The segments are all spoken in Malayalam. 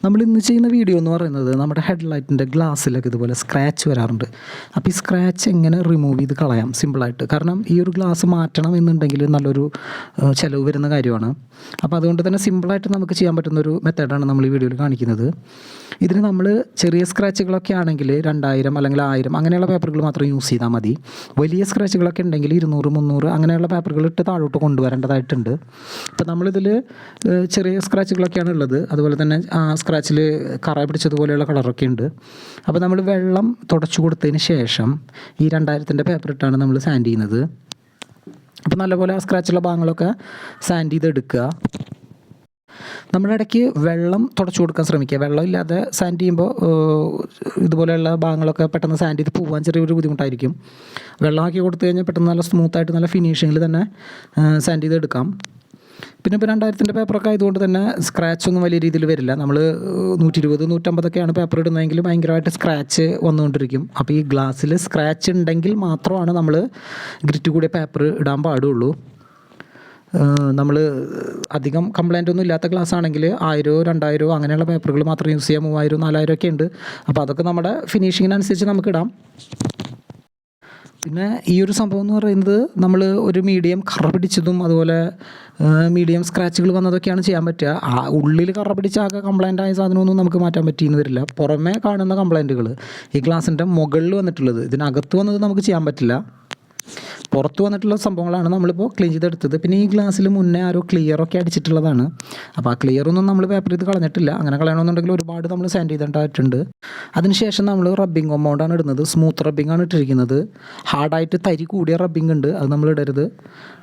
നമ്മൾ ഇന്ന് ചെയ്യുന്ന വീഡിയോ എന്ന് പറയുന്നത് നമ്മുടെ ഹെഡ്ലൈറ്റിൻ്റെ ഗ്ലാസ്സിലൊക്കെ ഇതുപോലെ സ്ക്രാച്ച് വരാറുണ്ട്. അപ്പോൾ ഈ സ്ക്രാച്ച് എങ്ങനെ റിമൂവ് ചെയ്ത് കളയാം സിമ്പിളായിട്ട്. കാരണം ഈ ഒരു ഗ്ലാസ് മാറ്റണം എന്നുണ്ടെങ്കിൽ നല്ലൊരു ചിലവ് വരുന്ന കാര്യമാണ്. അപ്പോൾ അതുകൊണ്ട് തന്നെ സിമ്പിളായിട്ട് നമുക്ക് ചെയ്യാൻ പറ്റുന്നൊരു മെത്തേഡാണ് നമ്മൾ ഈ വീഡിയോയിൽ കാണിക്കുന്നത്. ഇതിന് നമ്മൾ ചെറിയ സ്ക്രാച്ചുകളൊക്കെ ആണെങ്കിൽ 2000 അല്ലെങ്കിൽ 1000 അങ്ങനെയുള്ള പേപ്പറുകൾ മാത്രം യൂസ് ചെയ്താൽ മതി. വലിയ സ്ക്രാച്ചുകളൊക്കെ ഉണ്ടെങ്കിൽ 200, 300 അങ്ങനെയുള്ള പേപ്പറുകൾ ഇട്ട് താഴോട്ട് കൊണ്ടുവരേണ്ടതായിട്ടുണ്ട്. ഇപ്പോൾ നമ്മളിതിൽ ചെറിയ സ്ക്രാച്ചുകളൊക്കെയാണ് ഉള്ളത്. അതുപോലെ തന്നെ ആ സ്ക്രാച്ചിൽ കറ പിടിച്ചതുപോലെയുള്ള കളറൊക്കെ ഉണ്ട്. അപ്പോൾ നമ്മൾ വെള്ളം തുടച്ചു കൊടുത്തതിന് ശേഷം ഈ 2000-ൻ്റെ പേപ്പർ ഇട്ടാണ് നമ്മൾ സാൻഡ് ചെയ്യുന്നത്. അപ്പോൾ നല്ലപോലെ ആ സ്ക്രാച്ചുള്ള ഭാഗങ്ങളൊക്കെ സാൻഡ് ചെയ്തെടുക്കുക. നമ്മളിടയ്ക്ക് വെള്ളം തുടച്ചു കൊടുക്കാൻ ശ്രമിക്കുക. വെള്ളം ഇല്ലാതെ സാൻഡ് ചെയ്യുമ്പോൾ ഇതുപോലെയുള്ള ഭാഗങ്ങളൊക്കെ പെട്ടെന്ന് സാൻഡ് ചെയ്ത് പോകാൻ ചെറിയൊരു ബുദ്ധിമുട്ടായിരിക്കും. വെള്ളമാക്കി കൊടുത്തു കഴിഞ്ഞാൽ പെട്ടെന്ന് നല്ല സ്മൂത്തായിട്ട് നല്ല ഫിനിഷിങ്ങിൽ തന്നെ സാൻഡ് ചെയ്തെടുക്കാം. പിന്നെ ഇപ്പോൾ 2000-ൻ്റെ പേപ്പറൊക്കെ ആയതുകൊണ്ട് തന്നെ സ്ക്രാച്ചൊന്നും വലിയ രീതിയിൽ വരില്ല. നമ്മൾ 120, 150ഒക്കെയാണ് പേപ്പർ ഇടുന്നതെങ്കിൽ ഭയങ്കരമായിട്ട് സ്ക്രാച്ച് വന്നുകൊണ്ടിരിക്കും. അപ്പോൾ ഈ ഗ്ലാസ്സിൽ സ്ക്രാച്ച് ഉണ്ടെങ്കിൽ മാത്രമാണ് നമ്മൾ ഗ്രിറ്റ് കൂടിയ പേപ്പർ ഇടാൻ പാടുള്ളൂ. നമ്മൾ അധികം കംപ്ലൈൻ്റ് ഒന്നും ഇല്ലാത്ത ഗ്ലാസ് ആണെങ്കിൽ 1000, 2000 അങ്ങനെയുള്ള പേപ്പറുകൾ മാത്രം യൂസ് ചെയ്യാം. 3000, 4000 ഒക്കെ ഉണ്ട്. അപ്പോൾ അതൊക്കെ നമ്മുടെ ഫിനിഷിങ്ങിനനുസരിച്ച് നമുക്കിടാം. പിന്നെ ഈ ഒരു സംഭവം എന്ന് പറയുന്നത് നമ്മൾ ഒരു മീഡിയം കറ പിടിച്ചതും അതുപോലെ മീഡിയം സ്ക്രാച്ചുകൾ വന്നതൊക്കെയാണ് ചെയ്യാൻ പറ്റുക. ആ ഉള്ളിൽ കറ പിടിച്ച ആകെ കംപ്ലൈൻ്റ് ആയ സാധനമൊന്നും നമുക്ക് മാറ്റാൻ പറ്റിയെന്ന് വരില്ല. പുറമേ കാണുന്ന കംപ്ലൈൻറ്റുകൾ ഈ ഗ്ലാസിൻ്റെ മുകളിൽ വന്നിട്ടുള്ളത്, ഇതിനകത്ത് വന്നത് നമുക്ക് ചെയ്യാൻ പറ്റില്ല. പുറത്ത് വന്നിട്ടുള്ള സംഭവങ്ങളാണ് നമ്മളിപ്പോൾ ക്ലീൻ ചെയ്തെടുത്തത്. പിന്നെ ഈ ഗ്ലാസ്സിൽ മുന്നേ ആരോ ക്ലിയറൊക്കെ അടിച്ചിട്ടുള്ളതാണ്. അപ്പോൾ ആ ക്ലിയറൊന്നും നമ്മൾ പേപ്പർ ചെയ്ത് കളഞ്ഞിട്ടില്ല. അങ്ങനെ കളയണമെന്നുണ്ടെങ്കിൽ ഒരുപാട് നമ്മൾ സാൻഡ് ചെയ്തിട്ടായിട്ടുണ്ട്. അതിനുശേഷം നമ്മൾ റബ്ബിംഗ് കോമ്പൗണ്ടാണ് ഇടുന്നത്. സ്മൂത്ത് റബ്ബിംഗാണ് ഇട്ടിരിക്കുന്നത്. ഹാർഡായിട്ട് തരി കൂടിയ റബ്ബിംഗ് ഉണ്ട്, അത് നമ്മൾ ഇടരുത്.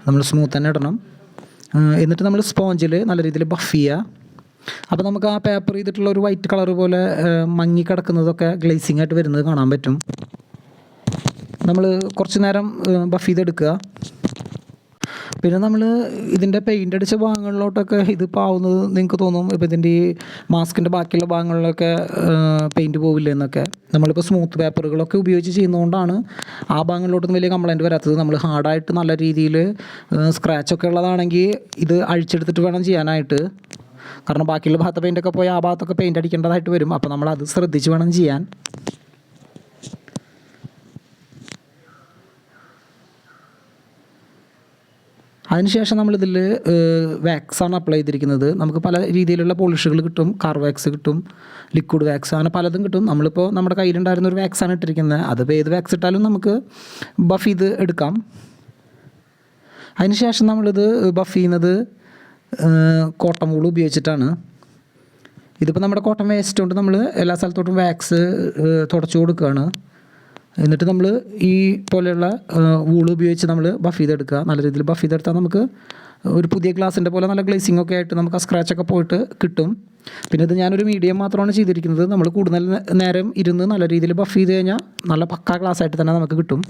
നമ്മൾ സ്മൂത്ത് തന്നെ ഇടണം. എന്നിട്ട് നമ്മൾ സ്പോഞ്ചിൽ നല്ല രീതിയിൽ ബഫ് ചെയ്യുക. അപ്പോൾ നമുക്ക് ആ പേപ്പർ ചെയ്തിട്ടുള്ള ഒരു വൈറ്റ് കളർ പോലെ മങ്ങി കിടക്കുന്നതൊക്കെ ഗ്ലേസിംഗ് ആയിട്ട് വരുന്നത് കാണാൻ പറ്റും. നമ്മൾ കുറച്ച് നേരം ബഫ് ചെയ്തെടുക്കുക. പിന്നെ നമ്മൾ ഇതിൻ്റെ പെയിൻ്റ് അടിച്ച ഭാഗങ്ങളിലോട്ടൊക്കെ ഇതിപ്പോൾ ആവുന്നത് നിങ്ങൾക്ക് തോന്നും, ഇപ്പോൾ ഇതിൻ്റെ ഈ മാസ്കിൻ്റെ ബാക്കിയുള്ള ഭാഗങ്ങളിലൊക്കെ പെയിൻറ്റ് പോവില്ല എന്നൊക്കെ. നമ്മളിപ്പോൾ സ്മൂത്ത് പേപ്പറുകളൊക്കെ ഉപയോഗിച്ച് ചെയ്യുന്നതുകൊണ്ടാണ് ആ ഭാഗങ്ങളിലോട്ടൊന്നും വലിയ കംപ്ലൈൻറ്റ് വരാത്തത്. നമ്മൾ ഹാർഡായിട്ട് നല്ല രീതിയിൽ സ്ക്രാച്ചൊക്കെ ഉള്ളതാണെങ്കിൽ ഇത് അഴിച്ചെടുത്തിട്ട് വേണം ചെയ്യാനായിട്ട്. കാരണം ബാക്കിയുള്ള ഭാഗത്തെ പെയിൻ്റൊക്കെ പോയി ആ ഭാഗത്തൊക്കെ പെയിൻ്റ് അടിക്കേണ്ടതായിട്ട് വരും. അപ്പോൾ നമ്മളത് ശ്രദ്ധിച്ച് വേണം ചെയ്യാൻ. അതിനുശേഷം നമ്മളിതിൽ വാക്സാണ് അപ്ലൈ ചെയ്തിരിക്കുന്നത്. നമുക്ക് പല രീതിയിലുള്ള പോളിഷുകൾ കിട്ടും. കാർ വാക്സ് കിട്ടും, ലിക്വിഡ് വാക്സ്, അങ്ങനെ പലതും കിട്ടും. നമ്മളിപ്പോൾ നമ്മുടെ കയ്യിലുണ്ടായിരുന്ന ഒരു വാക്സാണ് ഇട്ടിരിക്കുന്നത്. അതിപ്പോൾ ഏത് വാക്സ് ഇട്ടാലും നമുക്ക് ബഫ് ചെയ്ത് എടുക്കാം. അതിനുശേഷം നമ്മളിത് ബഫ് ചെയ്യുന്നത് കോട്ടൺ വൂൾ ഉപയോഗിച്ചിട്ടാണ്. ഇതിപ്പോൾ നമ്മുടെ കോട്ടൺ വേസ്റ്റ് കൊണ്ട് നമ്മൾ എല്ലാ സ്ഥലത്തോട്ടും വാക്സ് തുടച്ചു കൊടുക്കുകയാണ്. എന്നിട്ട് നമ്മൾ ഈ പോലെയുള്ള വൂൾ ഉപയോഗിച്ച് നമ്മൾ ബഫ് ചെയ്തെടുക്കുക. നല്ല രീതിയിൽ ബഫ് ചെയ്തെടുത്താൽ നമുക്ക് ഒരു പുതിയ ഗ്ലാസിൻ്റെ പോലെ നല്ല ഗ്ലേസിംഗ് ഒക്കെ ആയിട്ട് നമുക്ക് ആ സ്ക്രാച്ചൊക്കെ പോയിട്ട് കിട്ടും. പിന്നെ ഇത് ഞാനൊരു മീഡിയം മാത്രമാണ് ചെയ്തിരിക്കുന്നത്. നമ്മൾ കൂടുതൽ നേരം ഇരുന്ന് നല്ല രീതിയിൽ ബഫ് ചെയ്ത് കഴിഞ്ഞാൽ നല്ല പക്കാ ഗ്ലാസ്സായിട്ട് തന്നെ നമുക്ക് കിട്ടും.